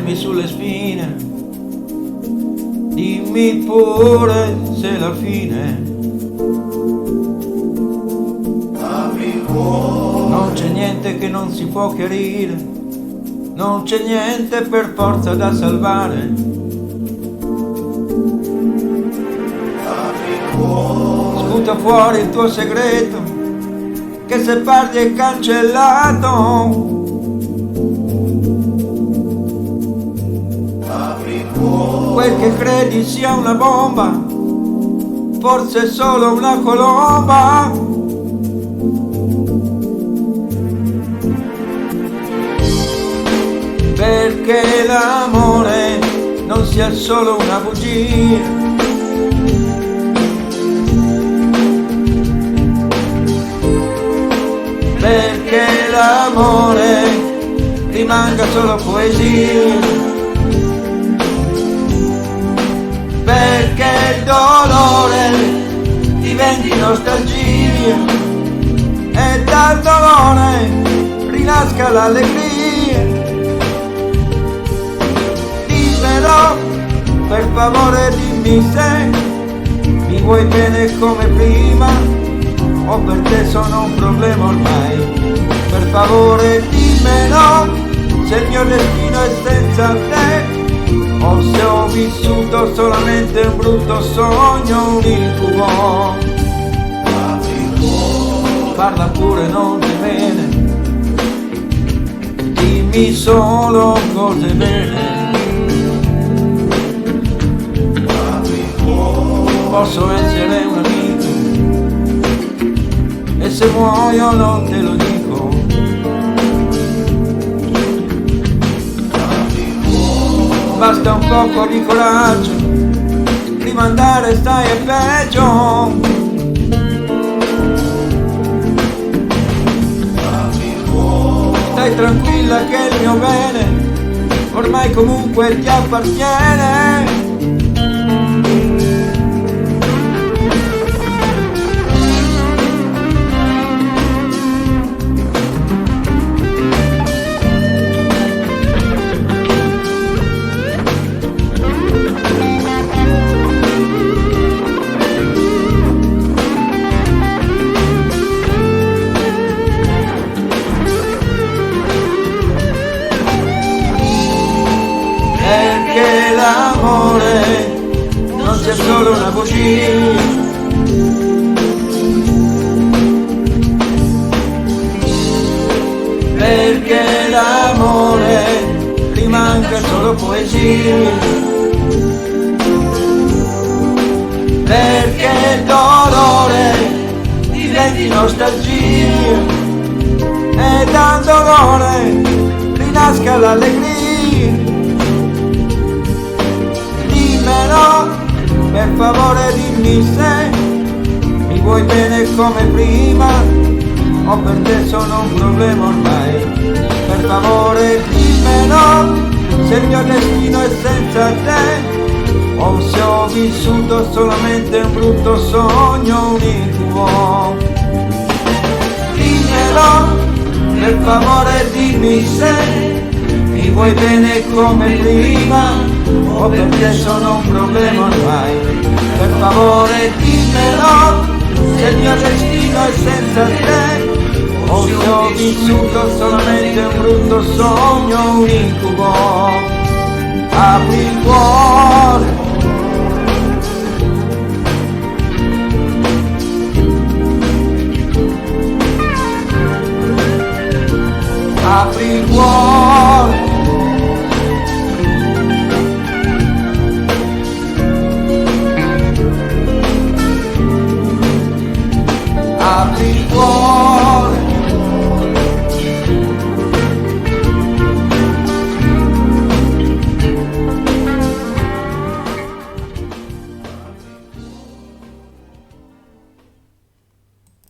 sedermi sulle spine, dimmi pure se è la fine. Non c'è niente che non si può chiarire, non c'è niente per forza da salvare. Sputa fuori il tuo segreto, che se parli è cancellato. Quel che credi sia una bomba, forse è solo una colomba. Perché l'amore non sia solo una bugia. Perché l'amore rimanga solo poesia. Perché il dolore diventi nostalgia e dal dolore rinasca l'allegria. Dimmelo, per favore dimmi se mi vuoi bene come prima o per te sono un problema ormai. Per favore dimmelo, se il mio destino è senza te o se ho vissuto solamente un brutto sogno, un incubo. Parla pure, non temere, dimmi solo cose bene. Posso essere un amico e se muoio non te lo dico. Basta un poco di coraggio, rimandare stai è peggio. Stai tranquilla che il mio bene ormai comunque ti appartiene. Perché l'amore non sia solo una bugia. Perché l'amore rimanga solo poesia. Perché il dolore diventi nostalgia e dal dolore rinasca l'allegria. Per favore dimmi se mi vuoi bene come prima o per te sono un problema ormai. Per favore dimmelo, se il mio destino è senza te o se ho vissuto solamente un brutto sogno, un incubo. Dimmelo, per favore dimmi se mi vuoi bene come prima o per te sono un problema ormai. Per favore dimmelo, se il mio destino è senza te o se ho vissuto solamente un brutto sogno, un incubo. Apri il cuore, apri il cuore.